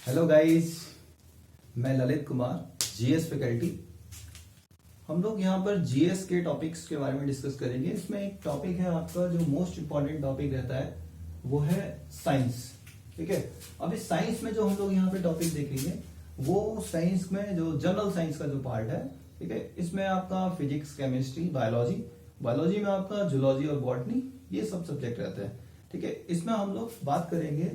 Hello guys, मैं Lalit Kumar, GS faculty. हम लोग यहाँ पर जीएस के टॉपिक्स के बारे में डिस्कस करेंगे। इसमें एक टॉपिक है आपका जो मोस्ट इम्पॉर्टेंट टॉपिक रहता है, वो है साइंस। ठीक है, अब इस साइंस में जो हम लोग यहाँ पे टॉपिक देखेंगे वो साइंस में जो जनरल साइंस का जो पार्ट है, ठीक है, इसमें आपका फिजिक्स, केमिस्ट्री, बायोलॉजी में आपका जूलॉजी और बॉटनी, ये सब सब्जेक्ट रहते हैं। ठीक है, इसमें हम लोग बात करेंगे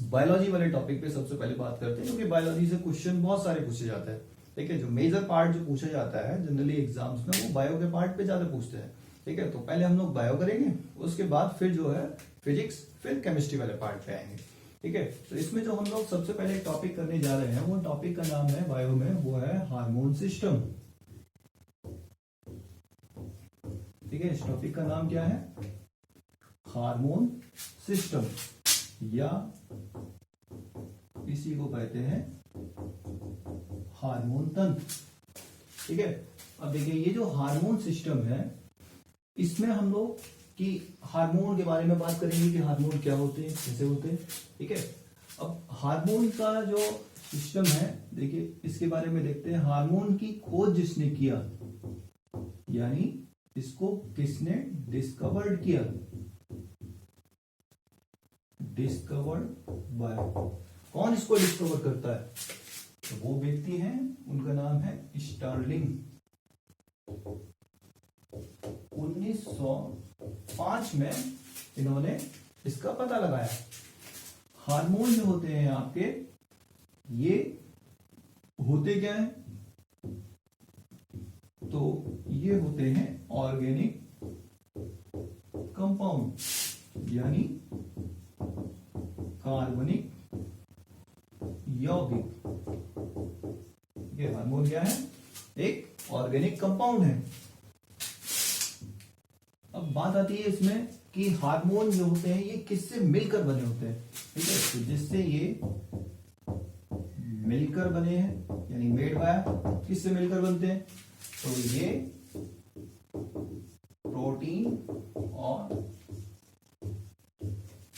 बायोलॉजी वाले टॉपिक पे। सबसे पहले बात करते हैं क्योंकि बायोलॉजी से क्वेश्चन बहुत सारे पूछे जाते हैं। ठीक है, जो मेजर पार्ट जो पूछा जाता है जनरली एग्जाम्स में, वो बायो के पार्ट पे ज्यादा पूछते हैं। ठीक है, तो पहले हम लोग बायो करेंगे, उसके बाद फिर जो है फिजिक्स, फिर केमिस्ट्री वाले पार्ट पे आएंगे। ठीक है, तो इसमें जो हम लोग सबसे पहले टॉपिक करने जा रहे हैं, वो टॉपिक का नाम है बायो में, वो है हार्मोन सिस्टम। ठीक है, इस टॉपिक का नाम क्या है? हार्मोन सिस्टम, या इसी को कहते हैं हार्मोन तंत्र। ठीक है, अब देखिए ये जो हार्मोन सिस्टम है, इसमें हम लोग की हार्मोन के बारे में बात करेंगे कि हार्मोन क्या होते हैं, कैसे होते हैं। ठीक है, अब हार्मोन का जो सिस्टम है, देखिए इसके बारे में देखते हैं। हार्मोन की खोज जिसने किया, यानी इसको किसने डिस्कवर्ड किया? डिस्कवर्ड बाय, कौन इसको डिस्कवर करता है? तो वो व्यक्ति हैं, उनका नाम है स्टर्लिंग। 1905 में इन्होंने इसका पता लगाया। हार्मोन जो होते हैं आपके, ये होते क्या है? तो ये होते हैं ऑर्गेनिक कंपाउंड, यानी कार्बनिक यौगिक। ये हार्मोन क्या है? एक ऑर्गेनिक कंपाउंड है। अब बात आती है इसमें कि हार्मोन जो होते हैं ये किससे मिलकर बने होते हैं। ठीक है, तो जिससे ये मिलकर बने हैं, यानी मेड बाय, किससे मिलकर बनते हैं? तो ये प्रोटीन और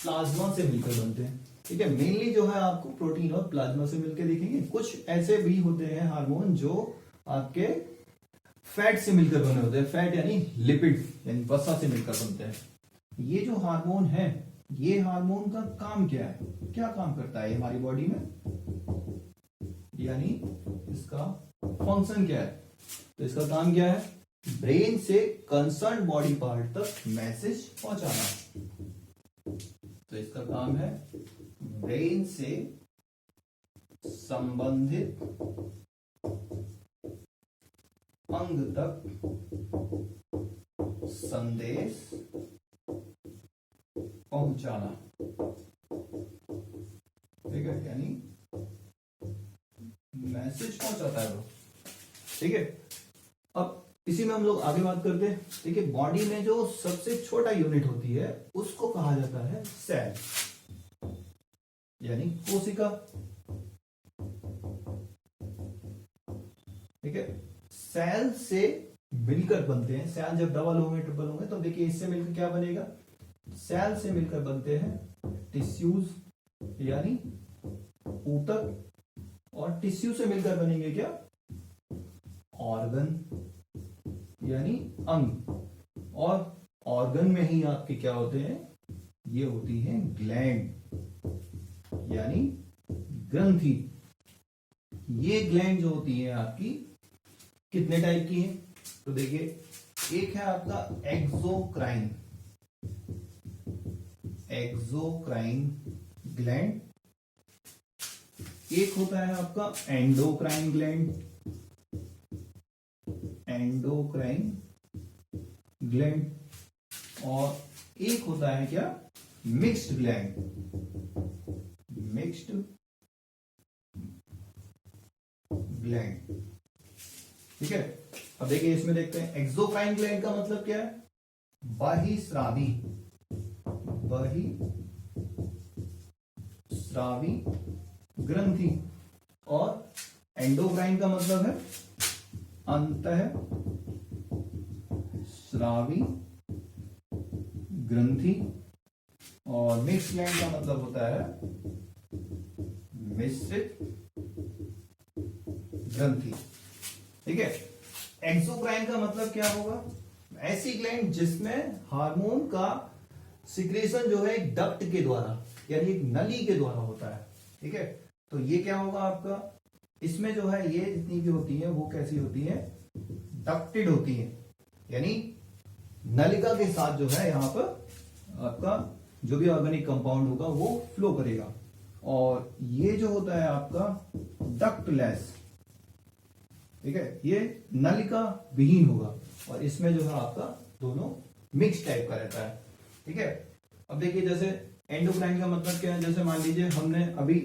प्लाज्मा से मिलकर बनते हैं। ठीक है, मेनली जो है आपको प्रोटीन और प्लाज्मा से मिलकर दिखेंगे। कुछ ऐसे भी होते हैं हार्मोन जो आपके फैट से मिलकर बने होते हैं। फैट यानी लिपिड, यानी वसा से मिलकर बनते हैं। ये जो हार्मोन है, ये हार्मोन का काम क्या है? क्या काम करता है हमारी बॉडी में, यानी इसका फंक्शन क्या है? तो इसका काम क्या है? ब्रेन से कंसर्न बॉडी पार्ट तक मैसेज पहुंचाना। तो इसका काम है ब्रेन से संबंधित अंग तक संदेश पहुंचाना। ठीक है, यानी मैसेज पहुंचाता है वो। ठीक है, अब इसी में हम लोग आगे बात करते हैं। देखिए, बॉडी में जो सबसे छोटा यूनिट होती है उसको कहा जाता है सेल, यानी कोशिका। ठीक है, सेल से मिलकर बनते हैं। सेल जब डबल होंगे, ट्रिपल होंगे, तो देखिए इससे मिलकर क्या बनेगा? सेल से मिलकर बनते हैं टिश्यूज, यानी ऊतक, और टिश्यू से मिलकर बनेंगे क्या? ऑर्गन, यानी अंग। और ऑर्गन में ही आपके क्या होते हैं? ये होती हैं ग्लैंड, यानी ग्रंथि। ये ग्लैंड जो होती है आपकी कितने टाइप की है? तो देखिए, एक है आपका एक्सोक्राइन ग्लैंड, एक होता है आपका एंडोक्राइन ग्लैंड, और एक होता है क्या? Mixed gland. ठीक है, अब देखिए इसमें देखते हैं एक्सोक्राइन ग्लैंड का मतलब क्या है? बहिस्रावी ग्रंथि। और एंडोक्राइन का मतलब है अंतःस्रावी ग्रंथि। और मिक्स ग्लैंड का मतलब होता है मिश्रित ग्रंथि। ठीक है, एक्सोक्राइन का मतलब क्या होगा? ऐसी ग्लैंड जिसमें हार्मोन का सिक्रेशन जो है एक डक्ट के द्वारा यानी एक नली के द्वारा होता है। ठीक है, तो ये क्या होगा आपका, इसमें जो है ये जितनी भी होती है वो कैसी होती है? डक्टेड होती है, यानी नलिका के साथ जो है यहाँ पर आपका जो भी ऑर्गेनिक कंपाउंड होगा वो फ्लो करेगा। और ये जो होता है आपका डक्टलेस, ठीक है, ये नलिका विहीन होगा और इसमें जो है आपका दोनों मिक्स टाइप का रहता है। ठीक है, अब देखिए जैसे एंडोक्राइन का मतलब क्या है? जैसे मान लीजिए हमने अभी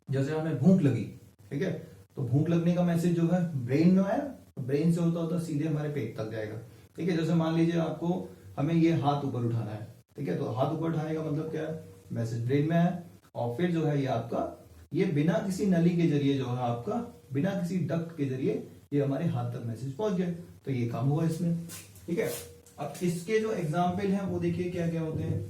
जैसे हमें भूख लगी, ठीक है, तो भूख लगने का मैसेज जो है ब्रेन में आया, ब्रेन से होता होता सीधे हमारे पेट तक जाएगा। ठीक है, जैसे मान लीजिए आपको हमें ये हाथ ऊपर उठाना है, ठीक है, तो हाथ ऊपर उठाने का मतलब क्या है? मैसेज ब्रेन में आया और फिर जो है ये आपका ये बिना किसी नली के जरिए जो है आपका बिना किसी डक्ट के जरिए ये हमारे हाथ तक मैसेज पहुंच गया, तो ये काम हुआ इसमें। ठीक है, अब इसके जो एग्जाम्पल हैं वो देखिए क्या क्या होते हैं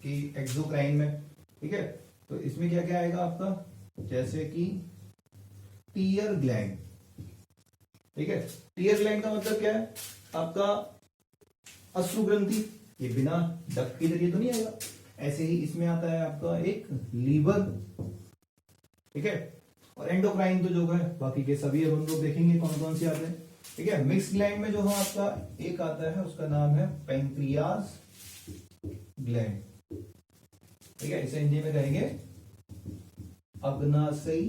कि एक्सोक्राइन में, ठीक है, तो इसमें क्या क्या आएगा आपका, जैसे कि टीयर ग्लैंड। ठीक है, टीयर ग्लैंड का मतलब क्या है? आपका अश्रु ग्रंथि, ये बिना डक्ट के जरिए तो नहीं आएगा। ऐसे ही इसमें आता है आपका एक लीवर। ठीक है, और एंडोक्राइन तो जो है बाकी के सभी अब हम लोग देखेंगे कौन कौन से आते हैं। ठीक है, मिक्स ग्लैंड में जो है आपका एक आता है उसका नाम है पैंक्रियाज ग्लैंड। ठीक है, इसे हिंदी में कहेंगे अग्नाशयी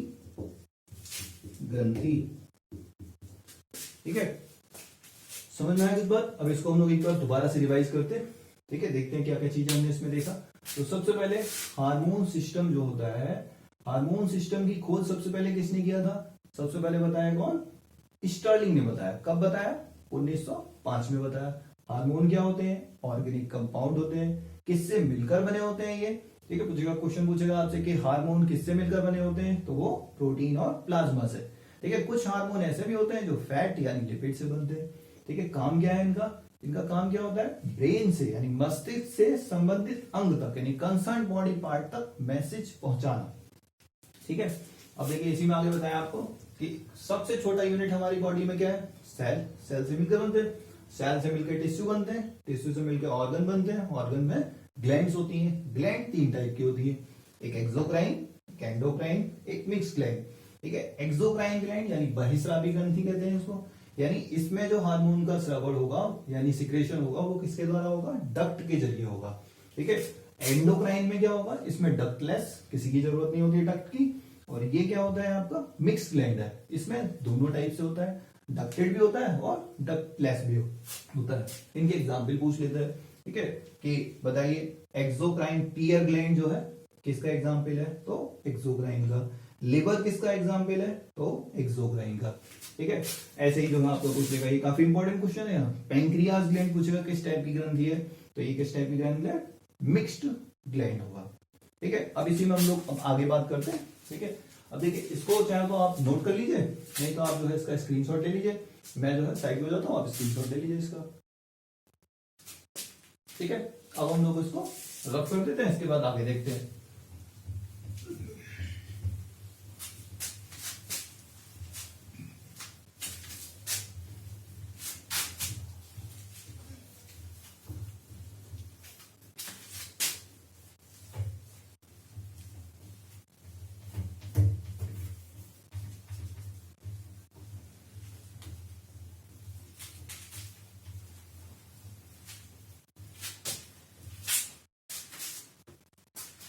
ग्रंथि। ठीक है, समझ में आया इस बात? अब इसको हम लोग एक बार दोबारा से रिवाइज करते हैं। ठीक है, देखते हैं क्या क्या चीजें हमने इसमें देखा। तो सबसे पहले हार्मोन सिस्टम जो होता है, हार्मोन सिस्टम की खोज सबसे पहले किसने किया था? सबसे पहले बताया कौन? स्टर्लिंग ने बताया। कब बताया? 1905 में बताया। हार्मोन क्या होते हैं? ऑर्गेनिक कंपाउंड होते हैं। किससे मिलकर बने होते हैं ये? ठीक है, पूछेगा, क्वेश्चन पूछेगा आपसे कि हार्मोन किससे मिलकर बने होते हैं, तो वो प्रोटीन और प्लाज्मा से। ठीक है, कुछ हार्मोन ऐसे भी होते हैं जो फैट यानी लिपिड से बनते हैं। ठीक है, काम क्या है इनका? इनका काम क्या होता है? ब्रेन से यानी मस्तिष्क से संबंधित अंग तक यानी कंसर्न बॉडी पार्ट तक मैसेज पहुंचाना। ठीक है, अब देखिए इसी में आगे बताया आपको कि सबसे छोटा यूनिट हमारी बॉडी में क्या है? सेल। सेल से मिलकर बनते हैं, सेल से मिलकर टिश्यू बनते हैं, टिश्यू से मिलकर ऑर्गन बनते हैं, ऑर्गन में ग्लैंड्स होती हैं। ग्लैंड 3 टाइप की होती है, एक एक्सोक्राइन, एक एंडोक्राइन, एक मिक्स ग्लैंड। ठीक है, एक्सोक्राइन ग्लैंड यानी बहिस्रावी ग्रंथि कहते हैं इसको, यानी इसमें जो हार्मोन का स्रावण होगा यानी सिक्रेशन होगा वो किसके द्वारा होगा? डक्ट के जरिए होगा। ठीक है, एंडोक्राइन में क्या होगा? इसमें डक्टलेस, किसी की जरूरत नहीं होती डक्ट की। और ये क्या होता है आपका? मिक्स ग्लैंड है, इसमें दोनों टाइप से होता है, डक्टेड भी होता है और डक्टलेस भी होता है। इनके एग्जाम्पल पूछ लेते हैं। ठीक है, कि बताइए एक्सोक्राइन टीयर ग्लैंड जो है किसका एग्जाम्पल है? तो एक्सोक्राइन का। लिवर किसका एग्जाम्पल है? तो एक्सोक्राइन का। ठीक है, ऐसे ही जो है आपको पूछेगा, ये काफी इंपॉर्टेंट क्वेश्चन है। यहाँ पैंक्रियाज ग्लैंड पूछेगा किस टाइप की ग्रंथि है, तो ये किस टाइप की ग्लैंड है? मिक्स्ड ग्लैंड होगा। ठीक है, अब इसी में हम लोग अब आगे बात करते हैं। ठीक है, अब देखिए इसको चाहे तो आप नोट कर लीजिए, नहीं तो आप जो है इसका स्क्रीनशॉट ले लीजिए। मैं जो है साइड में हो जाता हूँ, आप स्क्रीनशॉट ले लीजिए इसका। ठीक है, अब हम लोग इसको रफ कर देते हैं, इसके बाद आगे देखते हैं।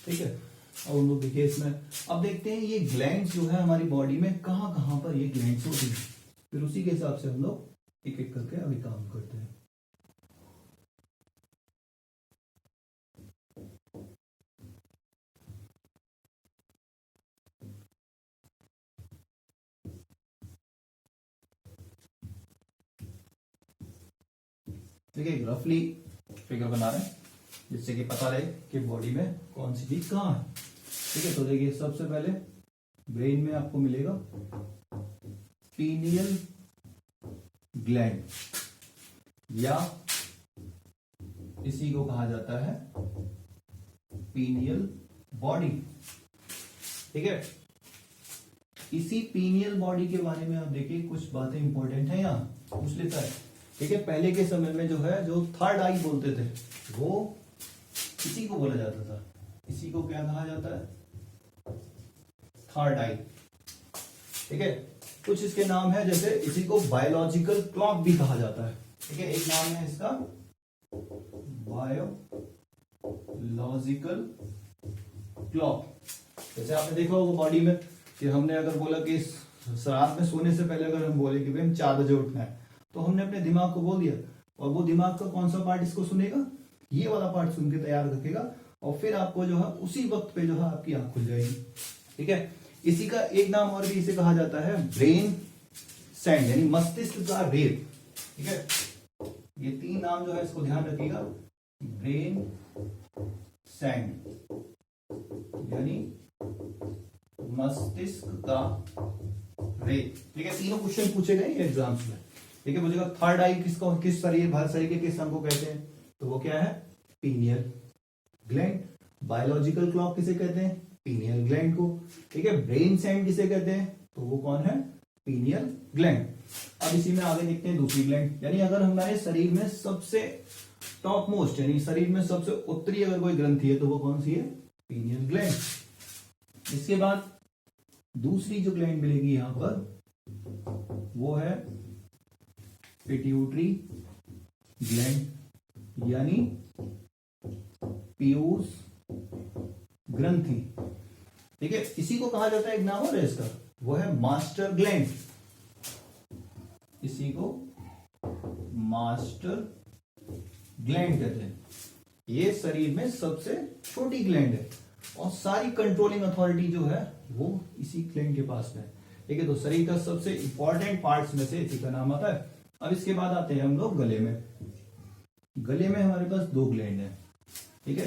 ठीक है, अब हम लोग देखिए इसमें, अब देखते हैं ये ग्लैंड्स जो है हमारी बॉडी में कहां कहां पर ये ग्लैंड्स होती है, फिर उसी के हिसाब से हम लोग एक एक करके अभी काम करते हैं। देखिए रफली फिगर बना रहे हैं जिससे कि पता रहे कि बॉडी में कौन सी चीज कहां है। ठीक है, तो देखिए सबसे पहले ब्रेन में आपको मिलेगा पीनियल ग्लैंड, या इसी को कहा जाता है पीनियल बॉडी। ठीक है, इसी पीनियल बॉडी के बारे में आप देखिए, कुछ बातें इंपॉर्टेंट है यहाँ पूछ लेता है। ठीक है, पहले के समय में जो है, जो थर्ड आई बोलते थे, वो इसी को बोला जाता था। इसी को क्या कहा जाता है? थर्ड आई। ठीक है, कुछ इसके नाम है, जैसे इसी को बायोलॉजिकल क्लॉक भी कहा जाता है। ठीक है, एक नाम है इसका बायोलॉजिकल क्लॉक। जैसे आपने देखा होगा बॉडी में कि हमने अगर बोला कि रात में सोने से पहले अगर हम बोले कि भाई हम 4 बजे उठना है, तो हमने अपने दिमाग को बोल दिया, और वो दिमाग का कौन सा पार्ट इसको सुनेगा? ये वाला पार्ट सुन के तैयार रखेगा, और फिर आपको जो है उसी वक्त पे जो है आपकी आंख खुल जाएगी। ठीक है, इसी का एक नाम और भी इसे कहा जाता है ब्रेन सैंड, यानी मस्तिष्क का रेत। ठीक है, ये 3 नाम जो है इसको ध्यान रखिएगा। ब्रेन सैंड यानी मस्तिष्क का रेत। ठीक है, तीनों क्वेश्चन पूछे गए एग्जाम्स में। ठीक है, मुझे थर्ड आई किसको, किस शरीर भर शरीर के किस अंग को कहते हैं? तो वो क्या है? Pineal gland. बायोलॉजिकल क्लॉक किसे कहते हैं? पीनियल ग्लैंड को। ठीक है, ब्रेन सैंड किसे कहते हैं? तो वो कौन है? Pineal gland. अब इसी में आगे देखते हैं दूसरी ग्लैंड, यानी अगर हमारे शरीर में सबसे टॉप मोस्ट, यानी शरीर में सबसे उत्तरी अगर कोई ग्रंथि है तो वो कौन सी है? Pineal gland. इसके बाद दूसरी जो ग्लैंड मिलेगी यहां पर वो है पिट्यूटरी ग्लैंड, यानी पीयूष ग्रंथि। ठीक है, इसी को कहा जाता है, एक नाम और है इसका, वो है मास्टर ग्लैंड। इसी को मास्टर ग्लैंड कहते हैं। ये शरीर में सबसे छोटी ग्लैंड है, और सारी कंट्रोलिंग अथॉरिटी जो है वो इसी ग्लैंड के पास में है। ठीक है, तो शरीर का सबसे इंपॉर्टेंट पार्ट्स में से इसी का नाम आता है। अब इसके बाद आते हैं हम लोग गले में। गले में हमारे पास 2 ग्लैंड है। ठीक है,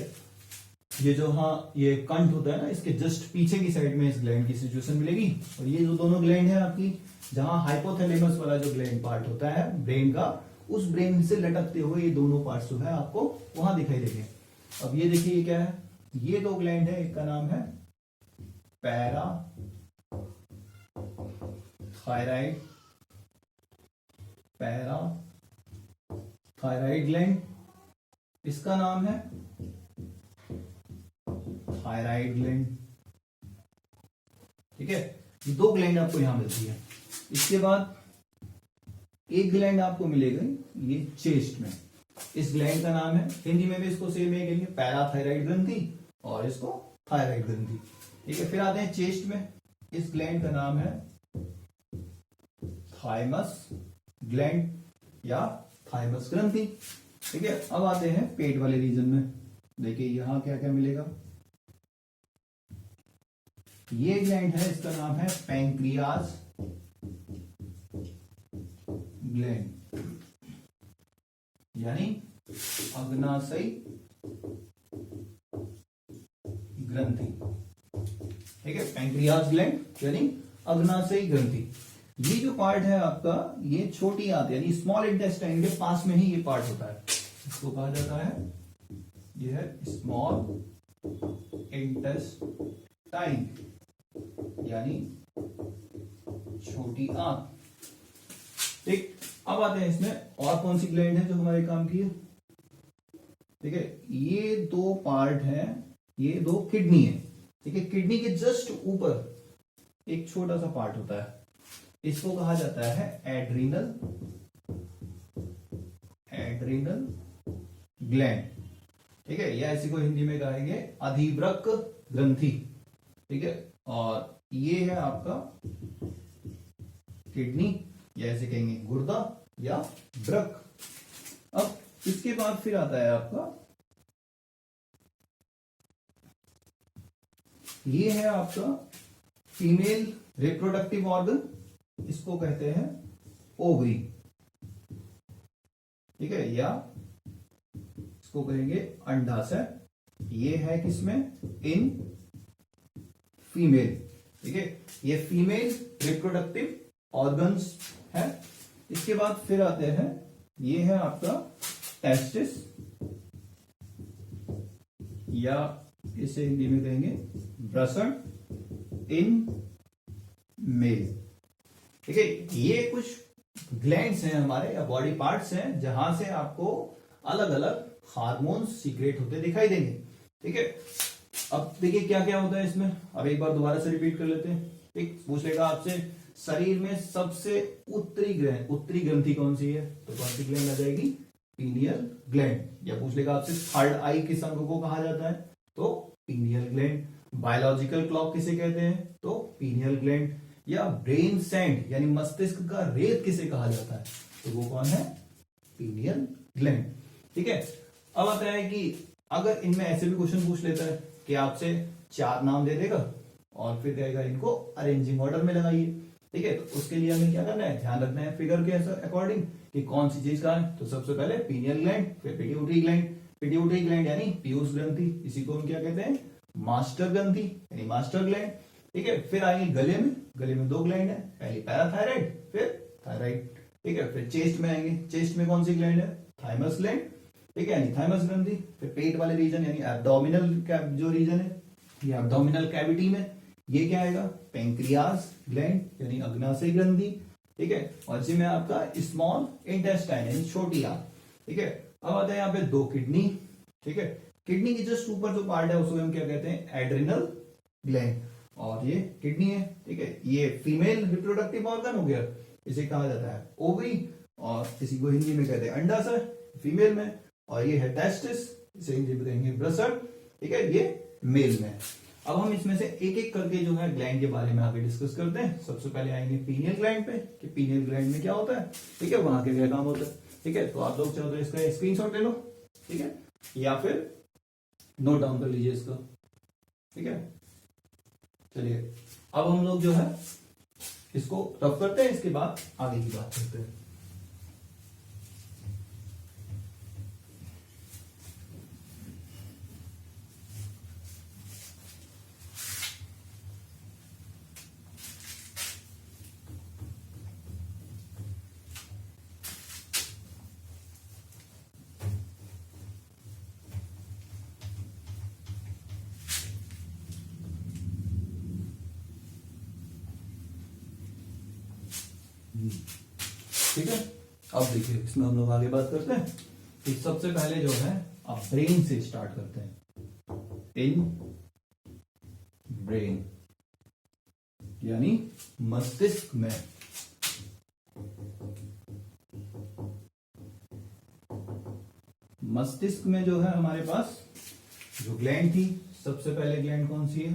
ये जो ये कंठ होता है ना, इसके जस्ट पीछे की साइड में इस ग्लैंड की सिचुएशन मिलेगी। और ये जो दोनों ग्लैंड है आपकी, जहां हाइपोथैलेमस वाला जो ग्लैंड पार्ट होता है ब्रेन का, उस ब्रेन से लटकते हुए ये दोनों पार्ट्स जो है आपको वहां दिखाई देंगे। अब ये देखिए, ये क्या है? ये 2 ग्लैंड है, एक का नाम है para thyroid, para thyroid gland. इसका नाम है थायराइड ग्लैंड। ठीक है, ये 2 ग्लैंड आपको यहां मिलती है। इसके बाद एक ग्लैंड आपको मिलेगा ये चेस्ट में। इस ग्लैंड का नाम है, हिंदी में भी इसको सेम है, कहेंगे पैराथायराइड ग्रंथि, और इसको थायराइड ग्रंथि। ठीक है, फिर आते हैं चेस्ट में। इस ग्लैंड का नाम है थाइमस ग्लैंड या थाइमस ग्रंथि। ठीक है, अब आते हैं पेट वाले रीजन में। देखिए यहां क्या क्या मिलेगा। ये ग्लैंड है, इसका नाम है पैंक्रियाज ग्लैंड, यानी अग्नाशयी ग्रंथि। ठीक है, पैंक्रियाज ग्लैंड यानी अग्नाशयी ग्रंथि। ये जो पार्ट है आपका, ये छोटी आंत यानी स्मॉल इंटेस्टाइन के पास में ही ये पार्ट होता है। इसको कहा जाता है, ये है स्मॉल इंटेस्टाइन यानी छोटी आंत। ठीक, अब आते हैं इसमें और कौन सी ग्लैंड है जो हमारे काम की है। ठीक है, ये 2 पार्ट है, ये 2 किडनी है। ठीक है, किडनी के जस्ट ऊपर एक छोटा सा पार्ट होता है, इसको कहा जाता है एड्रीनल ग्लैंड। ठीक है, या इसी को हिंदी में कहेंगे अधिवृक्क ग्रंथि। ठीक है, और ये है आपका किडनी, या ऐसे कहेंगे गुर्दा या वृक्क। अब इसके बाद फिर आता है आपका, ये है आपका फीमेल रिप्रोडक्टिव ऑर्गन, इसको कहते हैं ओवरी। ठीक है, या इसको कहेंगे अंडाशय। ये है किसमें? In female. ठीक है, ये फीमेल रिप्रोडक्टिव ऑर्गन्स है। इसके बाद फिर आते हैं, ये है आपका टेस्टिस, या इसे हिंदी में कहेंगे वृषण इन मेल। ठीक है, ये कुछ ग्लैंड्स हैं हमारे या बॉडी पार्ट्स हैं जहां से आपको अलग अलग हार्मोन्स सीक्रेट होते दिखाई देंगे। ठीक है, अब देखिए क्या क्या होता है इसमें, अब एक बार दोबारा से रिपीट कर लेते हैं। ठीक, पूछ लेगा आपसे शरीर में सबसे उत्तरी ग्रंथि कौन सी है, तो कौन सी ग्लैंड आ जाएगी, पीनियल ग्लैंड। या पूछ लेगा आपसे थर्ड आई किस अंग को कहा जाता है, तो पीनियल ग्लैंड। बायोलॉजिकल क्लॉक किसे कहते हैं, तो पीनियल ग्लैंड। या ब्रेन सैंड यानी मस्तिष्क का रेत किसे कहा जाता है, तो वो कौन है, पीनियल ग्लैंड। ठीक है, अब आता है कि अगर इनमें ऐसे भी क्वेश्चन पूछ लेता है कि आपसे 4 नाम दे देगा और फिर कहेगा इनको अरेंजिंग ऑर्डर में लगाइए। ठीक है, तो उसके लिए हमें क्या करना है, ध्यान रखना है फिगर के अकॉर्डिंग कि कौन सी चीज का है। तो सबसे पहले पीनियल ग्लैंड, फिर पिट्यूटरी ग्लैंड। पिट्यूटरी ग्लैंड यानी पीयूष ग्रंथि, इसी को हम क्या कहते हैं, मास्टर ग्रंथि यानी मास्टर ग्लैंड। ठीक है, फिर आएंगे गले में 2 ग्लैंड है, पहली पैराथायराइड फिर थायराइड। ठीक है, फिर चेस्ट में आएंगे, चेस्ट में कौन सी ग्लैंड है, थाइमस ग्लैंड। ठीक है, यानी थाइमस ग्रंथि। फिर पेट वाले रीजन यानी एब्डोमिनल जो रीजन है, ये एब्डोमिनल कैविटी में ये क्या आएगा, पेंक्रियास ग्लैंड यानी अग्नाशय ग्रंथि। ठीक है, और इसी में आपका स्मॉल इंटेस्टाइन यानी छोटी आंत। ठीक है, अब आता है यहाँ पे 2 किडनी। ठीक है, किडनी की जस्ट ऊपर जो पार्ट है उसको हम क्या कहते हैं, एड्रिनल ग्लैंड, और ये किडनी है। ठीक है, ये फीमेल रिप्रोडक्टिव ऑर्गन हो गया, इसे कहा जाता है ओवरी, और इसी को हिंदी में कहते हैं अंडाशय फीमेल में, और ये है टेस्टिस, इसे हिंदी में कहेंगे ब्रसर। ठीक है, ये मेल में। अब हम इसमें से एक एक करके जो है ग्लैंड के बारे में आगे डिस्कस करते हैं। सबसे पहले आएंगे पीनियल ग्लैंड पे कि पीनियल ग्लैंड में क्या होता है। ठीक है, वहां के क्या काम होता है। ठीक है, तो आप लोग चाहो तो इसका स्क्रीनशॉट ले लो। ठीक है, या फिर नोट डाउन कर लीजिए इसका। ठीक है, चलिए अब हम लोग जो है इसको रफ करते हैं, इसके बाद आगे की बात करते हैं। ठीक है, अब देखिए इसमें हम लोग आगे बात करते हैं कि सबसे पहले जो है अब ब्रेन से स्टार्ट करते हैं। इन ब्रेन यानी मस्तिष्क में। मस्तिष्क में जो है हमारे पास जो ग्लैंड थी, सबसे पहले ग्लैंड कौन सी है,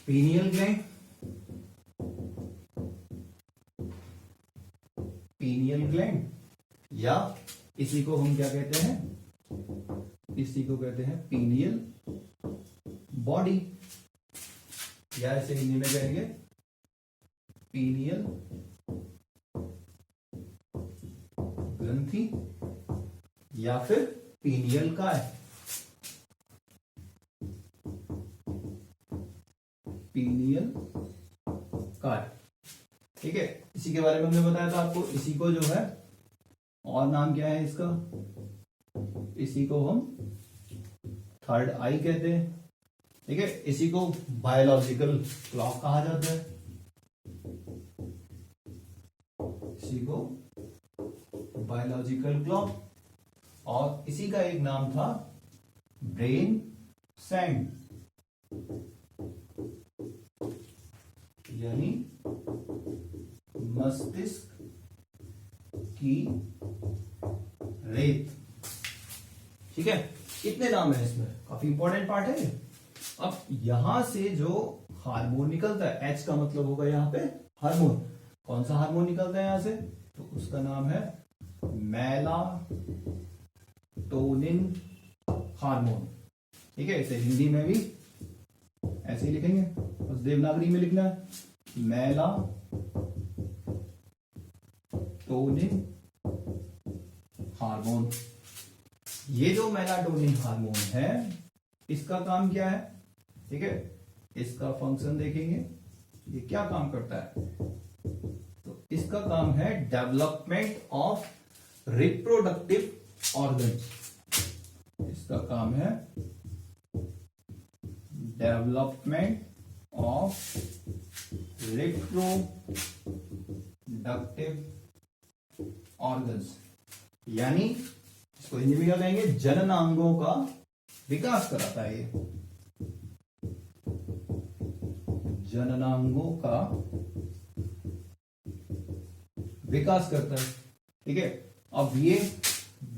पीनियल ग्लैंड। पीनियल ग्लैंड, या इसी को हम क्या कहते हैं, इसी को कहते हैं पीनियल बॉडी, या इसे हिंदी में कहेंगे पीनियल ग्रंथि, या फिर पीनियल काय, पीनियल काय। ठीक है, इसी के बारे में हमने बताया था आपको। इसी को जो है और नाम क्या है इसका, इसी को हम थर्ड आई कहते हैं। ठीक है, इसी को बायोलॉजिकल क्लॉक कहा जाता है, इसी को बायोलॉजिकल क्लॉक, और इसी का एक नाम था ब्रेन सैंड यानी मस्तिष्क की रेत। ठीक है, कितने नाम है इसमें, काफी इंपॉर्टेंट पार्ट है। अब यहां से जो हार्मोन निकलता है, एच का मतलब होगा यहां पे हार्मोन। कौन सा हार्मोन निकलता है यहां से, तो उसका नाम है मेलाटोनिन हार्मोन। ठीक है, इसे हिंदी में भी ऐसे ही लिखेंगे, बस देवनागरी में लिखना है, मेलाटोनिन हार्मोन। ये जो मेलाटोनिन हार्मोन है, इसका काम क्या है। ठीक है, इसका फंक्शन देखेंगे, ये क्या काम करता है, तो इसका काम है डेवलपमेंट ऑफ रिप्रोडक्टिव ऑर्गन्स। इसका काम है डेवलपमेंट ऑफ रिप्रोडक्टिव ऑर्गन्स, यानी इसको हिंदी में क्या कहेंगे, जननांगों का विकास कराता है। ये जननांगों का विकास करता है, ठीक है। अब ये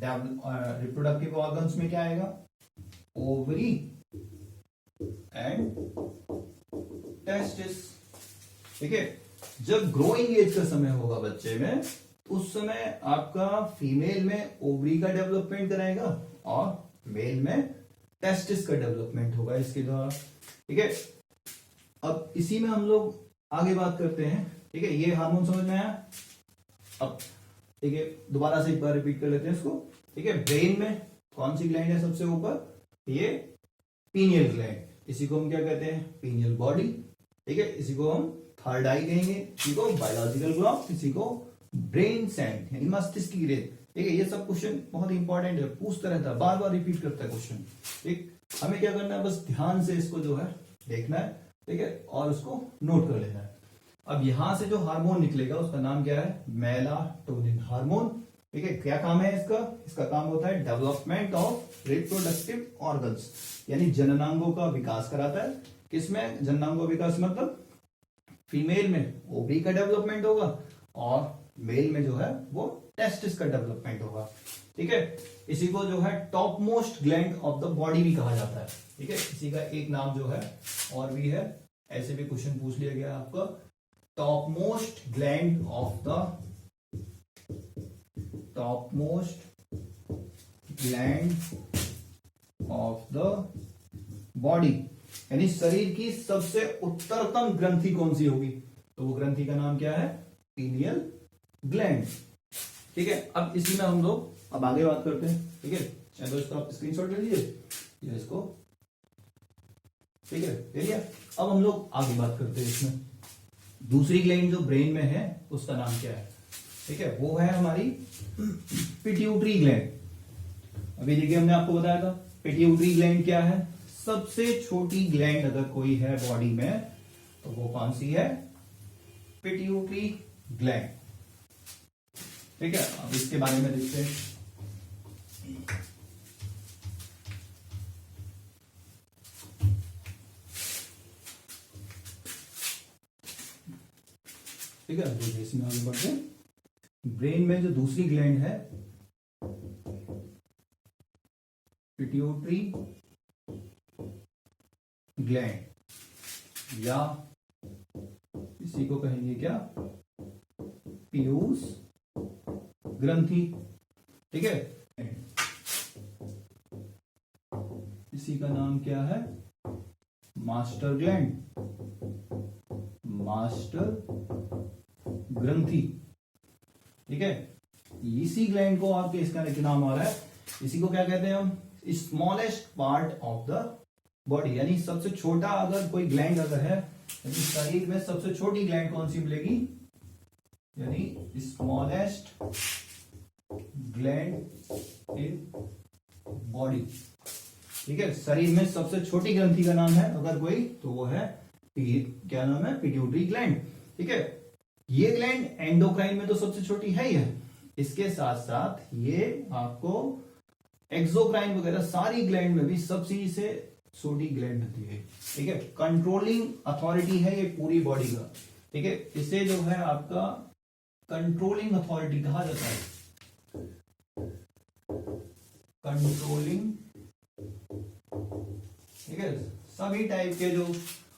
रिप्रोडक्टिव ऑर्गन्स में क्या आएगा, ओवरी एंड टेस्टिस, ठीक है। जब ग्रोइंग एज का समय होगा बच्चे में, उस समय आपका फीमेल में ओवरी का डेवलपमेंट कराएगा और मेल में टेस्टिस का डेवलपमेंट होगा इसके द्वारा, ठीक है। अब इसी में हम लोग आगे बात करते हैं, ठीक है। ये हार्मोन समझ में आया। अब ठीक है, दोबारा से एक बार रिपीट कर लेते हैं इसको, ठीक है। ब्रेन में कौन सी ग्लैंड है सबसे ऊपर, ये पीनियल ग्लैंड, इसी को हम क्या कहते हैं, पीनियल बॉडी, ठीक है। इसी को हम थर्ड आई कहेंगे, इसी को बायोलॉजिकल क्लॉक, इसी को ब्रेन सैंड यानी मस्तिष्क की रेत, ठीक है। ये सब क्वेश्चन बहुत इंपॉर्टेंट है, पूछता रहता है, बार बार रिपीट करता है क्वेश्चन, ठीक। हमें क्या करना है, बस ध्यान से इसको जो है देखना है, ठीक है, और उसको नोट कर लेना है। अब यहां से जो हार्मोन निकलेगा उसका नाम क्या है, मेलाटोनिन हार्मोन, ठीक है। क्या काम है इसका, इसका काम होता है डेवलपमेंट ऑफ रिप्रोडक्टिव ऑर्गन्स, यानी जननांगों का विकास कराता है। किसमें जननांगों विकास, मतलब फीमेल में ओवरी का डेवलपमेंट होगा और मेल में जो है वो टेस्टिस का डेवलपमेंट होगा, ठीक है। इसी को जो है top most gland of the body भी कहा जाता है, ठीक है। इसी का एक नाम जो है और भी है, ऐसे भी क्वेश्चन पूछ लिया गया आपका, top most gland of the, top most gland of the body, यानी शरीर की सबसे उत्तरतम ग्रंथि कौन सी होगी, तो वो ग्रंथि का नाम क्या है, पीनियल ग्लैंड, ठीक है। अब इसी में हम लोग अब आगे बात करते हैं, ठीक है। चलो इसको आप स्क्रीनशॉट ले लीजिए, ये इसको, ठीक है, ले लिया। अब हम लोग आगे बात करते हैं, इसमें दूसरी ग्लैंड जो ब्रेन में है उसका नाम क्या है, ठीक है, वो है हमारी पिट्यूटरी ग्लैंड। अभी देखिए हमने आपको बताया था पिट्यूटरी ग्लैंड क्या है, सबसे छोटी ग्लैंड अगर कोई है बॉडी में तो वो कौन सी है, पिट्यूटरी ग्लैंड, ठीक है। अब इसके बारे में देखते हैं, ठीक है। तो इसमें आगे बढ़ते हैं, ब्रेन में जो दूसरी ग्लैंड है पिट्यूटरी ग्लैंड, या इसी को कहेंगे क्या, पीयूष ग्रंथि, ठीक है। इसी का नाम क्या है, मास्टर ग्लैंड, मास्टर ग्रंथि, ठीक है। इसी ग्लैंड को आपके इसका नाम आ रहा है, इसी को क्या कहते हैं हम, smallest part of the body, यानी सबसे छोटा अगर कोई ग्लैंड अगर है, यानी शरीर में सबसे छोटी ग्लैंड कौन सी मिलेगी, यानी स्मॉलेस्ट ग्लैंड इन बॉडी, ठीक है। शरीर में सबसे छोटी ग्रंथि का नाम है अगर कोई, तो वो है क्या नाम है, पिट्यूटरी ग्लैंड, ठीक है। ये ग्लैंड एंडोक्राइन में तो सबसे छोटी है ही है, इसके साथ साथ ये आपको एक्सोक्राइन वगैरह सारी ग्लैंड में भी सबसे से छोटी ग्लैंड होती है, ठीक है। कंट्रोलिंग अथॉरिटी है ये पूरी बॉडी का, ठीक है। इसे जो है आपका कंट्रोलिंग अथॉरिटी कहा जाता है, कंट्रोलिंग, ठीक है। सभी टाइप के जो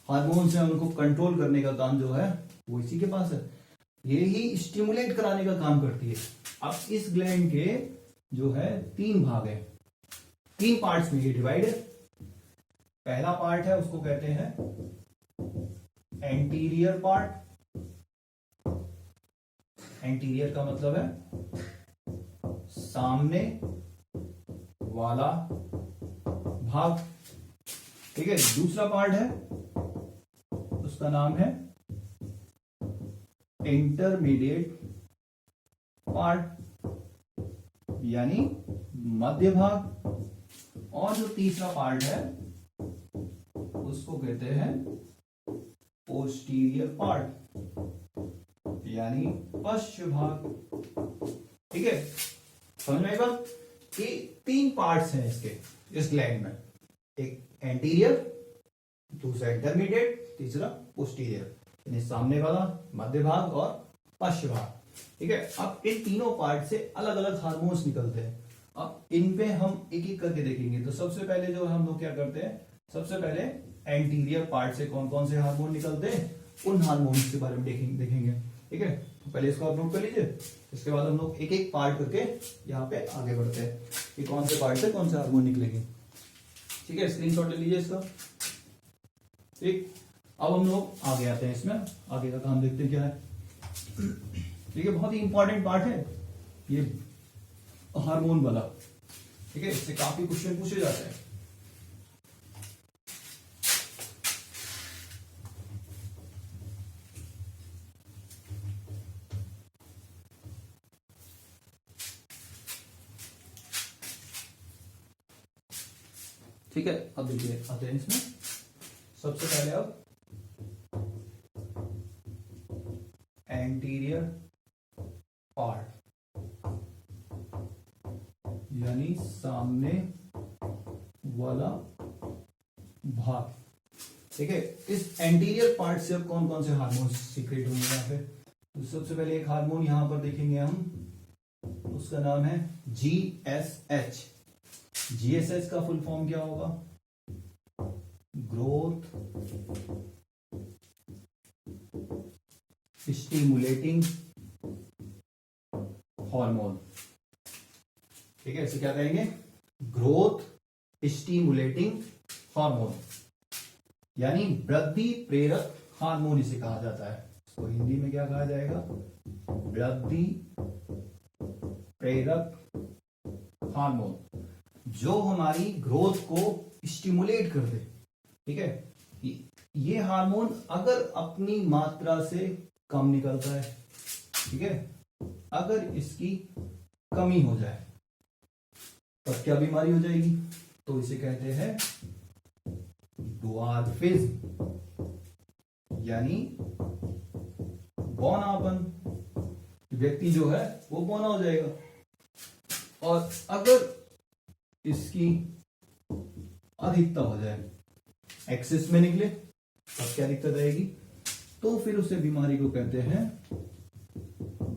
हार्मोन्स हैं उनको कंट्रोल करने का काम जो है वो इसी के पास है, ये ही स्टिमुलेट कराने का काम करती है। अब इस ग्लैंड के जो है 3 भाग है, 3 पार्ट्स में ये डिवाइड है। पहला पार्ट है उसको कहते हैं एंटीरियर पार्ट, एंटीरियर का मतलब है सामने वाला भाग, ठीक है। दूसरा पार्ट है उसका नाम है इंटरमीडिएट पार्ट, यानी मध्य भाग, और जो तीसरा पार्ट है उसको कहते हैं पोस्टीरियर पार्ट, यानी पश्च भाग। ठीक है, समझ में आएगा कि 3 पार्ट्स हैं इसके, इस ग्लैंड में, एक एंटीरियर, दूसरा इंटरमीडिएट, तीसरा पोस्टीरियर, यानी सामने वाला, मध्य भाग और पश्च भाग। ठीक है, अब इन तीनों पार्ट से अलग अलग हार्मोन्स निकलते हैं। अब इन पे हम एक एक करके देखेंगे। तो सबसे पहले जो हम लोग क्या करते हैं, सबसे पहले एंटीरियर पार्ट से कौन कौन से हार्मोन निकलते हैं, उन हार्मोन्स के बारे में देखेंगे। ठीक है, तो पहले इसको आप नोट कर लीजिए, इसके बाद हम लोग एक एक पार्ट करके यहाँ पे आगे बढ़ते हैं कि कौन से पार्ट से कौन से हार्मोन निकलेंगे। ठीक है, स्क्रीनशॉट ले लीजिए इसका। ठीक, अब हम लोग आगे आते हैं, इसमें आगे का काम देखते हैं क्या है। ठीक है, बहुत ही इंपॉर्टेंट पार्ट है ये हार्मोन वाला। ठीक है, इससे काफी क्वेश्चन पूछे जाते हैं। ठीक है, अब देखिए आते हैं इसमें। सबसे पहले अब एंटीरियर पार्ट, यानी सामने वाला भाग। ठीक है, इस एंटीरियर पार्ट से अब कौन कौन से हार्मोन सीक्रेट होंगे यहाँ पे। तो सबसे पहले एक हार्मोन यहां पर देखेंगे हम, उसका नाम है GSH। GSH का फुल फॉर्म क्या होगा, ग्रोथ स्टिमुलेटिंग हार्मोन। ठीक है, इसे क्या कहेंगे, ग्रोथ स्टिमुलेटिंग हार्मोन, यानी वृद्धि प्रेरक हार्मोन इसे कहा जाता है। इसको हिंदी में क्या कहा जाएगा, वृद्धि प्रेरक हार्मोन, जो हमारी ग्रोथ को स्टिमुलेट कर दे। ठीक है, ये हार्मोन अगर अपनी मात्रा से कम निकलता है, ठीक है, अगर इसकी कमी हो जाए तो क्या बीमारी हो जाएगी, तो इसे कहते हैं ड्वार्फिज्म, यानी बौनापन। व्यक्ति जो है वो बौना हो जाएगा। और अगर इसकी अधिकता हो जाए, एक्सेस में निकले, तब क्या दिक्कत आएगी, तो फिर उसे बीमारी को कहते हैं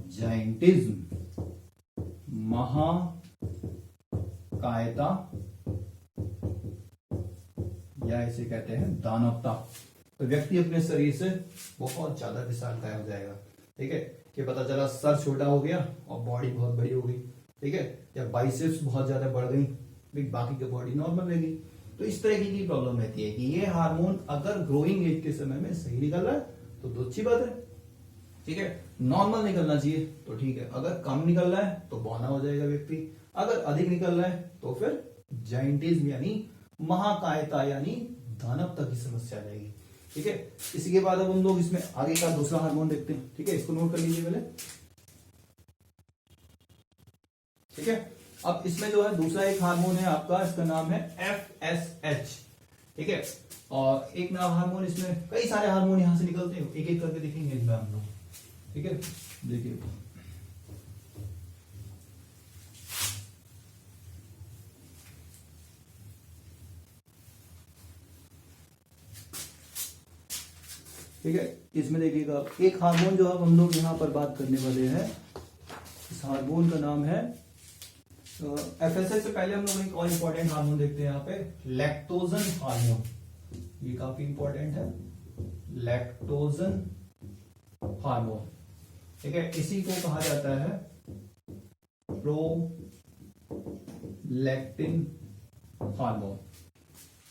जाइंटिज्म, महाकायता, या इसे कहते हैं दानवता। तो व्यक्ति अपने शरीर से बहुत ज्यादा विशालकाय हो जाएगा। ठीक है, कि पता चला सर छोटा हो गया और बॉडी बहुत बड़ी हो गई। ठीक है, या बाइसेप्स बहुत ज्यादा बढ़ गई, बाकी की बॉडी नॉर्मल रहेगी। तो इस तरह की प्रॉब्लम रहती है कि ये हार्मोन अगर ग्रोइंग एज के समय में सही निकल रहा है तो अच्छी बात है। ठीक है, नॉर्मल निकलना चाहिए तो ठीक है, अगर कम निकल रहा है तो बौना हो जाएगा व्यक्ति, अगर अधिक निकल रहा है तो फिर जाइंटिज्म यानी महाकायता यानी दानवता की समस्या आ जाएगी। ठीक है, इसी के बाद अब हम लोग इसमें आगे का दूसरा हार्मोन देखते हैं। ठीक है, इसको नोट कर लीजिए पहले। ठीक है, अब इसमें जो है दूसरा एक हार्मोन है आपका, इसका नाम है FSH। ठीक है, और एक नाम हार्मोन, इसमें कई सारे हार्मोन यहां से निकलते हैं, एक एक करके देखेंगे इसमें हम लोग। ठीक है, देखिए ठीक है, इसमें देखिएगा एक हार्मोन जो अब हम लोग यहां पर बात करने वाले हैं, इस हार्मोन का नाम है FSH। से पहले हम लोग एक और इंपॉर्टेंट हार्मोन देखते हैं यहाँ पे, लैक्टोजन हार्मोन। ये काफी इंपॉर्टेंट है, लैक्टोजन हार्मोन। ठीक है, इसी को कहा जाता है प्रोलैक्टिन हार्मोन।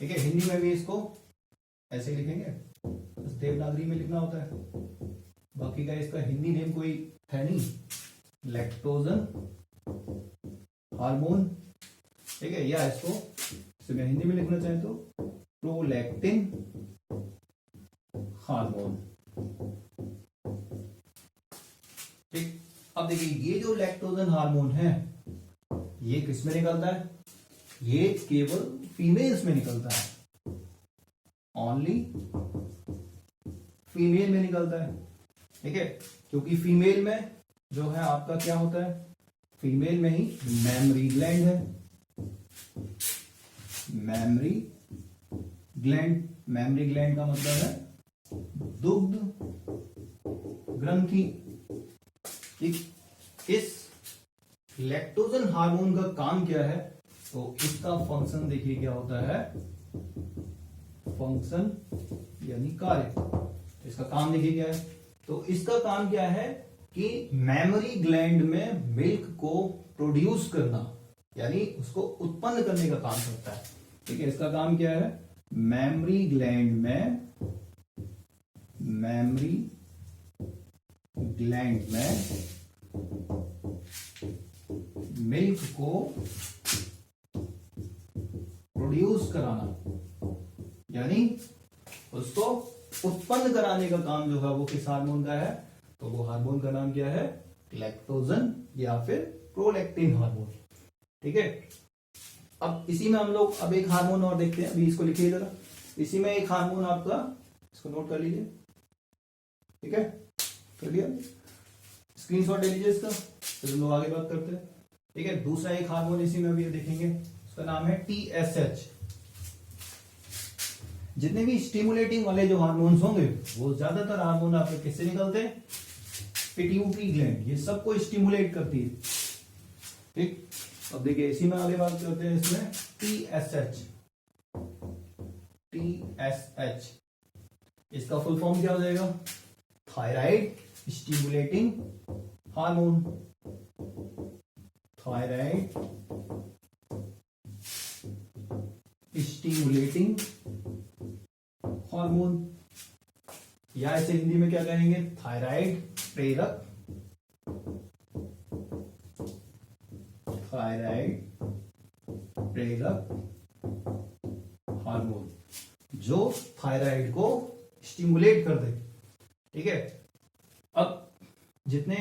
ठीक है, हिंदी में भी इसको ऐसे ही लिखेंगे, बस देवनागरी में लिखना होता है, बाकी का इसका हिंदी नेम कोई है नहीं, लैक्टोजन हार्मोन। ठीक है, या इसको मैं हिंदी में लिखना चाहे तो प्रोलैक्टिन हार्मोन। ठीक, अब देखिए ये जो लैक्टोजन हार्मोन है ये किस में निकलता है, ये केवल फीमेल्स में निकलता है, ओनली फीमेल में निकलता है। ठीक है, क्योंकि फीमेल में जो है आपका क्या होता है, फीमेल में ही मेमरी ग्लैंड है, मेमरी ग्लैंड, मेमरी ग्लैंड का मतलब है दुग्ध ग्रंथि। ठीक, इस लैक्टोजन हार्मोन का काम क्या है, तो इसका फंक्शन देखिए क्या होता है, फंक्शन यानी कार्य। इसका काम देखिए क्या है, तो इसका काम क्या है कि मेमरी ग्लैंड में मिल्क को प्रोड्यूस करना, यानी उसको उत्पन्न करने का काम करता है। ठीक है, इसका काम क्या है, मेमरी ग्लैंड में, मेमरी ग्लैंड में मिल्क को प्रोड्यूस कराना, यानी उसको उत्पन्न कराने का काम जो है वो किस हार्मोन का है, तो वो हार्मोन का नाम क्या है, लैक्टोजन या फिर प्रोलैक्टिन हार्मोन। ठीक है, अब इसी में हम लोग अब एक हार्मोन और देखते हैं, अभी इसको लिखिए जरा। इसी में एक हार्मोन आपका, इसको नोट कर लीजिए। ठीक है, कर लिया, स्क्रीनशॉट ले लीजिए इसका, फिर हम लोग आगे बात करते हैं। ठीक है, दूसरा एक हार्मोन इसी में अभी देखेंगे, उसका नाम है TSH। जितने भी स्टिमुलेटिंग वाले जो हार्मोन्स होंगे वो ज्यादातर हार्मोन आपके किससे निकलते हैं, पिट्यूटरी ग्लैंड, ये सबको स्टिमुलेट करती है। ठीक, अब देखिए इसी में आगे बात करते हैं, इसमें TSH, TSH इसका फुल फॉर्म क्या हो जाएगा, thyroid stimulating hormone, thyroid stimulating hormone, या इसे हिंदी में क्या कहेंगे, थायराइड प्रेरक, थायराइड प्रेरक हार्मोन, जो थायराइड को स्टिमुलेट कर दे। ठीक है, अब जितने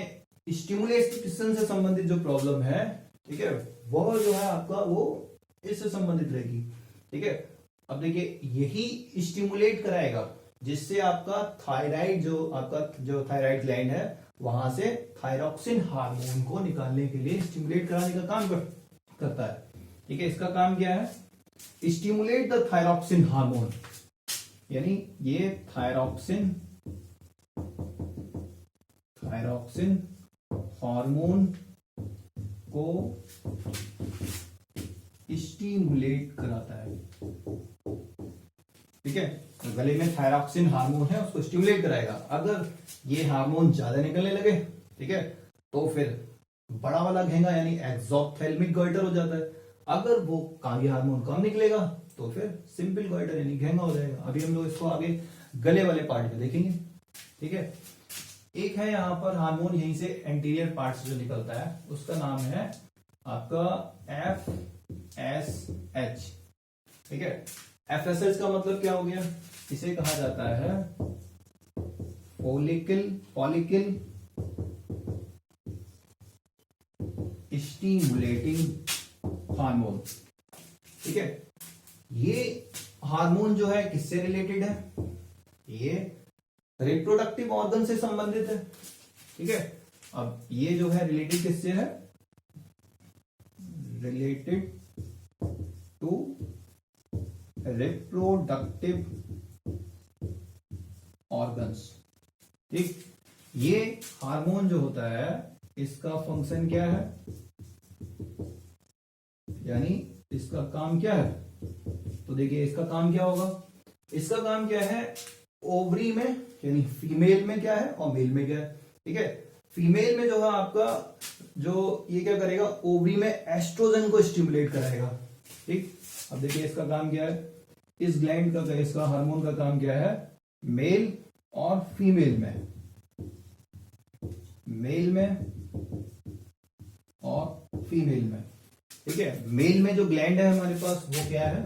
स्टिमुलेशन से संबंधित जो प्रॉब्लम है, ठीक है, वह जो है आपका वो इससे संबंधित रहेगी। ठीक है, अब देखिए यही स्टिमुलेट कराएगा जिससे आपका थायराइड, जो आपका जो थायराइड ग्लैंड है वहां से थायरॉक्सिन हार्मोन को निकालने के लिए स्टिमुलेट कराने का काम करता है। ठीक है, इसका काम क्या है, स्टिमुलेट द थायरॉक्सिन हार्मोन, यानी ये थायरॉक्सिन हार्मोन को स्टिमुलेट कराता है। ठीक है, तो गले में थायरॉक्सिन हार्मोन है, उसको स्टिमुलेट कराएगा। अगर ये हार्मोन ज्यादा निकलने लगे, ठीक है, तो फिर बड़ा वाला घेंगा यानी एक्सोप्थेल्मिक गॉइटर हो जाता है। अगर वो ये हार्मोन कम निकलेगा तो फिर सिंपल गॉइटर यानी घेंगा हो जाएगा। अभी हम लोग इसको आगे गले वाले पार्ट में देखेंगे। ठीक है, एक है यहाँ पर हार्मोन यहीं से एंटीरियर पार्ट से जो निकलता है, उसका नाम है आपका FSH। ठीक है, FSH का मतलब क्या हो गया, इसे कहा जाता है फॉलिकल स्टिमुलेटिंग हार्मोन। ठीक है, ये हार्मोन जो है किससे रिलेटेड है, ये रिप्रोडक्टिव ऑर्गन से संबंधित है। ठीक है, अब ये जो है रिलेटेड किससे है, रिलेटेड टू रिप्रोडक्टिव ऑर्गन्स। ठीक, ये हार्मोन जो होता है इसका फंक्शन क्या है, यानी इसका काम क्या है, तो देखिए इसका काम क्या होगा, इसका काम क्या है, ओवरी में यानी फीमेल में क्या है और मेल में क्या है। ठीक है, फीमेल में जो है आपका जो ये क्या करेगा, ओवरी में एस्ट्रोजन को स्टिमुलेट कराएगा। ठीक, अब देखिए इसका काम क्या है, इस ग्लैंड का, इसका हार्मोन का काम क्या है, मेल और फीमेल में, मेल में और फीमेल में। ठीक है, मेल में जो ग्लैंड है हमारे पास वो क्या है,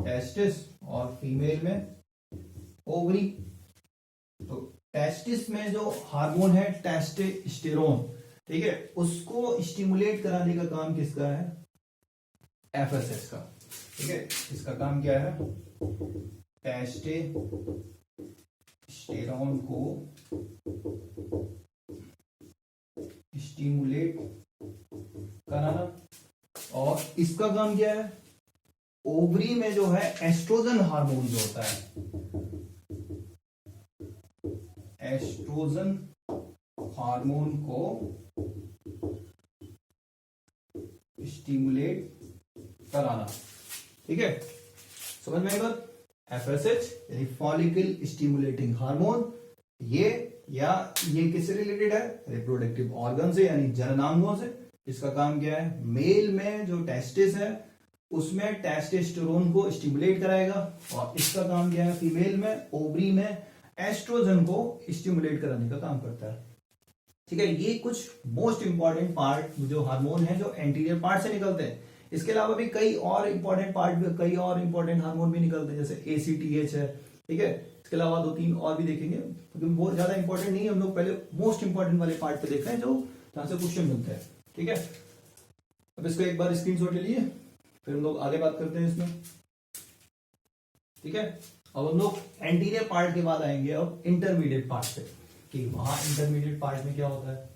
टेस्टिस, और फीमेल में ओवरी। तो टेस्टिस में जो हार्मोन है टेस्टोस्टेरोन, ठीक है, उसको स्टिमुलेट कराने का काम किसका है, FSH का। ठीक है, इसका काम क्या है, टेस्टोस्टेरोन टेस्टोस्टेरोन को स्टिमुलेट कराना। और इसका काम क्या है? ओवरी में जो है एस्ट्रोजन हार्मोन जो होता है, एस्ट्रोजन हार्मोन को स्टिमुलेट कराना। ठीक है, समझ में आई बात? एफएसएच यानी फॉलिकल स्टिमुलेटिंग हार्मोन, ये किससे रिलेटेड है? रिप्रोडक्टिव ऑर्गन से यानी जननांगों से। इसका काम क्या है? मेल में जो टेस्टिस है उसमें टेस्टोस्टेरोन को स्टिमुलेट कराएगा, और इसका काम क्या है? फीमेल में ओवरी में एस्ट्रोजन को स्टिमुलेट कराने का काम करता है। ठीक है, ये कुछ मोस्ट इंपॉर्टेंट पार्ट जो हार्मोन है जो एंटीरियर पार्ट से निकलते हैं। इसके अलावा भी कई और इंपॉर्टेंट हार्मोन भी निकलते हैं, जैसे एसीटीएच है। ठीक है, इसके अलावा 2-3 और भी देखेंगे, क्योंकि बहुत ज्यादा इंपॉर्टेंट नहीं है। हम लोग पहले मोस्ट इंपॉर्टेंट वाले पार्ट पे देख रहे हैं जो जहां से क्वेश्चन मिलते हैं। ठीक है, अब इसको एक बार स्क्रीनशॉट ले लिए, फिर हम लोग आगे बात करते हैं इसमें। ठीक है, अब हम लोग एंटीरियर पार्ट के बाद आएंगे अब इंटरमीडिएट पार्ट पे, कि वहां इंटरमीडिएट पार्ट में क्या होता है।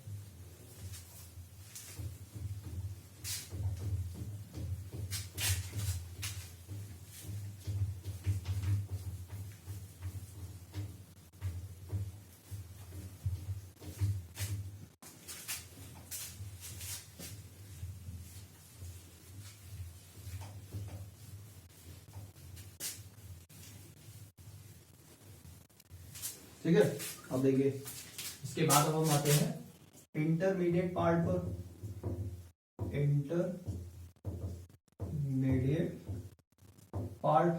ठीक है, अब देखिए इसके बाद अब हम आते हैं इंटरमीडिएट पार्ट पर। इंटरमीडिएट पार्ट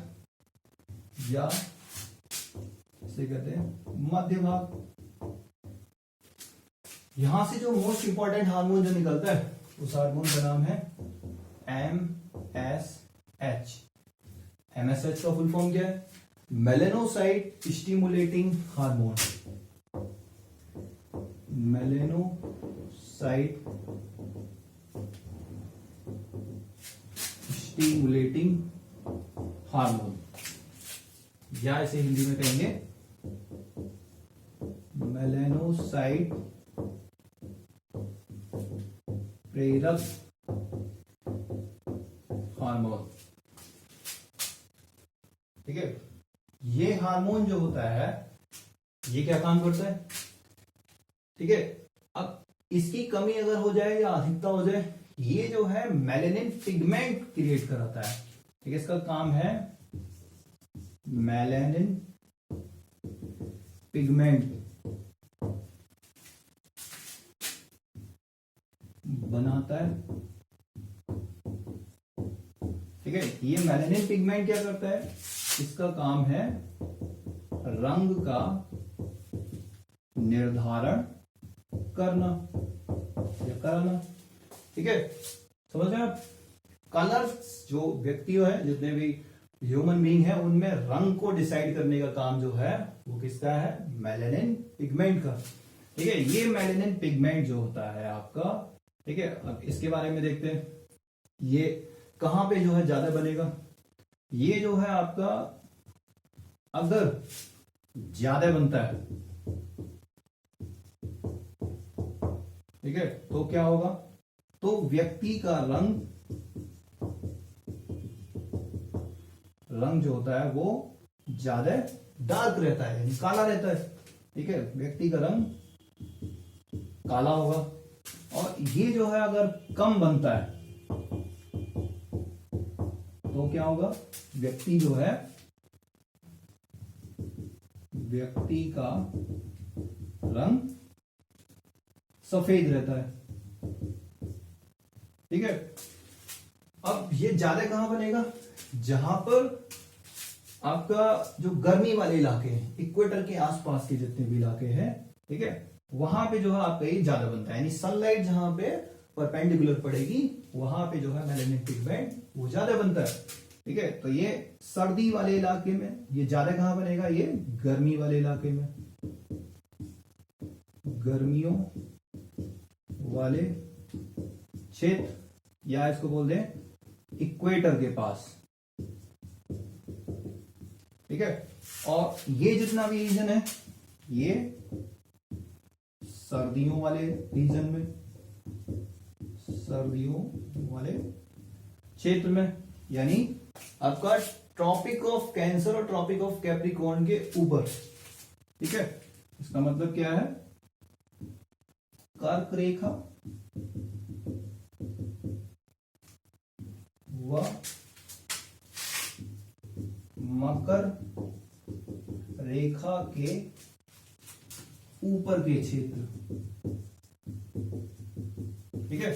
या इसे कहते हैं मध्य भाग। यहां से जो मोस्ट इंपॉर्टेंट हार्मोन जो निकलता है उस हार्मोन का नाम है MSH। MSH का फुल फॉर्म क्या है? Melanocyte stimulating hormone. Melanocyte stimulating hormone, या इसे हिंदी में कहेंगे मेलेनोसाइट प्रेरक हार्मोन। ठीक है, ये हार्मोन जो होता है ये क्या काम करता है? ठीक है, अब इसकी कमी अगर हो जाए या अधिकता हो जाए, ये जो है मेलेनिन पिगमेंट क्रिएट कराता है। ठीक है, इसका काम है मेलेनिन पिगमेंट बनाता है। ठीक है, ये मेलेनिन पिगमेंट क्या करता है? इसका काम है रंग का निर्धारण करना या कराना। ठीक है, समझ रहे हैं आप? कलर्स जो व्यक्ति है, जितने भी ह्यूमन बीइंग है, उनमें रंग को डिसाइड करने का काम जो है वो किसका है? मेलेनिन पिगमेंट का। ठीक है, ये मेलेनिन पिगमेंट जो होता है आपका, ठीक है, अब इसके बारे में देखते हैं। ये कहां पे जो है ज्यादा बनेगा? ये जो है आपका अगर ज्यादा बनता है, ठीक है, तो क्या होगा? तो व्यक्ति का रंग जो होता है वो ज्यादा डार्क रहता है, यानी काला रहता है। ठीक है, व्यक्ति का रंग काला होगा। और ये जो है अगर कम बनता है तो क्या होगा? व्यक्ति का रंग सफेद रहता है। ठीक है, अब ये ज्यादा कहां बनेगा? जहां पर आपका जो गर्मी वाले इलाके हैं, इक्वेटर के आसपास के जितने भी इलाके हैं, ठीक है, वहां पे जो है आपका ये ज्यादा बनता है। यानी सनलाइट जहां पे परपेंडिकुलर पड़ेगी वहां पे जो है मेलेनिन पिगमेंट वो ज्यादा बनता है। ठीक है, तो ये सर्दी वाले इलाके में ये ज्यादा कहां बनेगा? ये गर्मी वाले इलाके में, गर्मियों वाले क्षेत्र, या इसको बोल दें इक्वेटर के पास। ठीक है, और ये जितना भी रीजन है ये सर्दियों वाले रीजन में, सर्दियों वाले क्षेत्र में, यानी आपका ट्रॉपिक ऑफ कैंसर और ट्रॉपिक ऑफ कैप्रिकॉर्न के ऊपर। ठीक है, इसका मतलब क्या है, कर्क रेखा व मकर रेखा के ऊपर के क्षेत्र। ठीक है,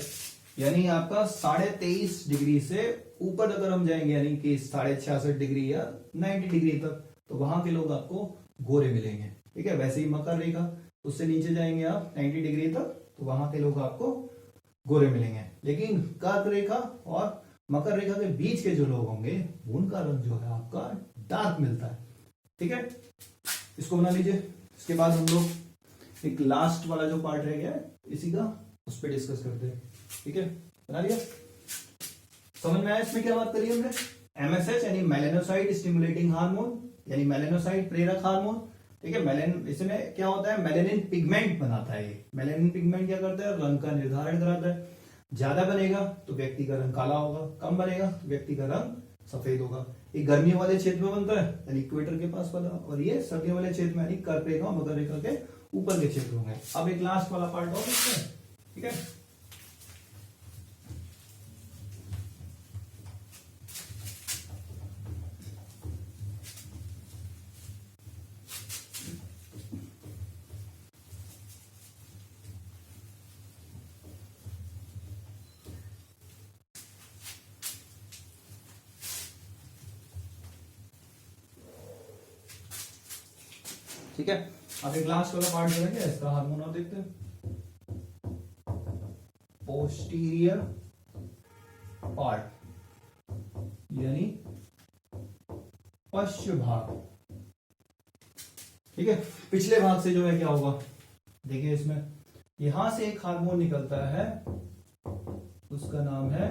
यानी आपका 23.5 डिग्री से ऊपर अगर हम जाएंगे, यानी कि 66.5 डिग्री या 90 डिग्री तक, तो वहां के लोग आपको गोरे मिलेंगे। ठीक है, वैसे ही मकर रेखा, उससे नीचे जाएंगे आप 90 डिग्री तक, तो वहां के लोग आपको गोरे मिलेंगे। लेकिन कर्क रेखा और मकर रेखा के बीच के जो लोग होंगे, उनका रंग जो है आपका डार्क मिलता है। ठीक है, इसको बना लीजिए। इसके बाद हम लोग एक लास्ट वाला जो पार्ट रह गया है इसी का, उस पर डिस्कस करते हैं। ठीक है, बना लिया, समझ में आया इसमें क्या बात करी हमने। एमएसएच यानी मेलेनोसाइट स्टिमुलेटिंग हार्मोन, यानी मेलेनोसाइट प्रेरक हार्मोन। ठीक है, मेलेन, इसमें क्या होता है, मेलेनिन पिगमेंट बनाता है। ये मेलेनिन पिगमेंट क्या करता है, रंग का निर्धारण कराता है। ज्यादा बनेगा तो व्यक्ति का रंग काला होगा, कम बनेगा तो व्यक्ति का रंग सफेद होगा। ये गर्मी वाले क्षेत्र में बनता है, यानी इक्वेटर के पास वाला, और ये सर्दी वाले क्षेत्र में, यानी कर्क रेखा और मकर रेखा के ऊपर के क्षेत्र होंगे। अब एक लास्ट वाला पार्ट और देखते हैं। ठीक है, ठीक है, अब एक लास्ट वाला पार्ट जो है इसका हार्मोन और देखते हैं। पोस्टीरियर पार्ट, यानी पश्च भाग। ठीक है, पिछले भाग से जो है क्या होगा, देखिए इसमें यहां से एक हार्मोन निकलता है, उसका नाम है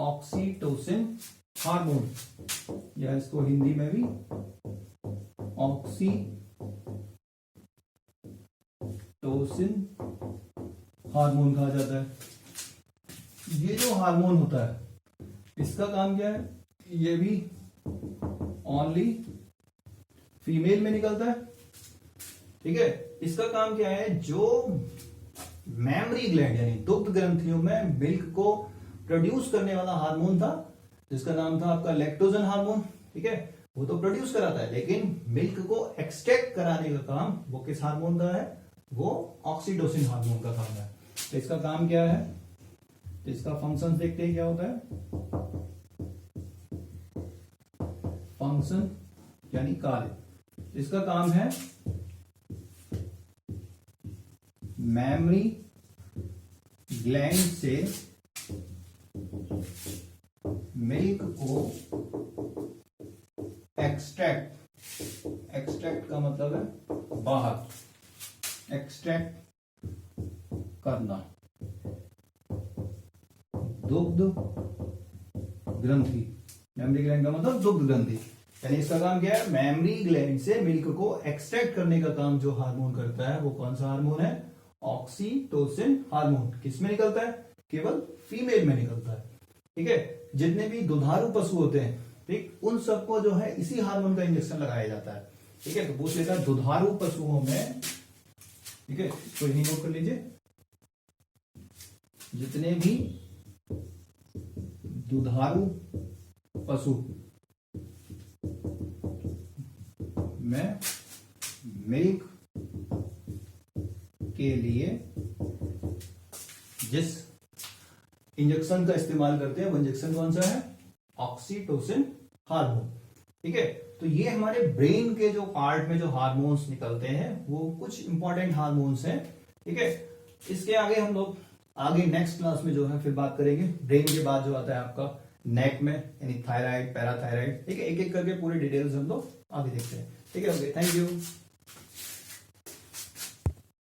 ऑक्सीटोसिन हार्मोन, या इसको हिंदी में भी ऑक्सीटोसिन हार्मोन कहा जाता है। ये जो हार्मोन होता है, इसका काम क्या है, ये भी ओनली फीमेल में निकलता है। ठीक है, इसका काम क्या है, जो मेमरी ग्लैंड यानी दुग्ध ग्रंथियों में मिल्क को प्रोड्यूस करने वाला हार्मोन था, जिसका नाम था आपका लैक्टोजन हार्मोन। ठीक है, वो तो प्रोड्यूस कराता है, लेकिन मिल्क को एक्सट्रैक्ट कराने का काम वो किस हार्मोन का है, वो ऑक्सीटोसिन हार्मोन का काम है। तो इसका काम क्या है, तो इसका फंक्शन देखते हैं क्या होता है। फंक्शन यानी कार्य, इसका काम है मेमरी ग्लैंड से मिल्क को एक्सट्रैक्ट का मतलब है बाहर, एक्सट्रैक्ट करना। दुग्ध ग्रंथि, मेमरी ग्लैंड का मतलब दुग्ध ग्रंथि, यानी इसका काम क्या है, मेमरी ग्लैंड से मिल्क को एक्सट्रैक्ट करने का काम जो हार्मोन करता है, वो कौन सा हार्मोन है, ऑक्सीटोसिन हार्मोन। किसमें निकलता है, केवल फीमेल में निकलता है। ठीक है, जितने भी दुधारू पशु होते हैं, ठीक, उन सबको जो है इसी हार्मोन का इंजेक्शन लगाया जाता है। ठीक है, तो पूछ लेता है दुधारू पशुओं में, ठीक है, तो यही नोट कर लीजिए, जितने भी दुधारू पशु में मिल्क के लिए जिस इंजेक्शन का इस्तेमाल करते हैं, वो इंजेक्शन कौन सा है, ऑक्सीटोसिन हार्मोन। ठीक है, तो ये हमारे ब्रेन के जो पार्ट में जो हार्मोन्स निकलते हैं, वो कुछ इंपॉर्टेंट हार्मोन्स हैं। ठीक है, इसके आगे हम लोग आगे नेक्स्ट क्लास में जो है फिर बात करेंगे। ब्रेन के बाद जो आता है आपका नेक में, यानी थायराइड, पैराथायराइड। ठीक है, एक एक करके पूरे डिटेल्स हम लोग आगे देखते हैं। ठीक है, ओके, थैंक यू।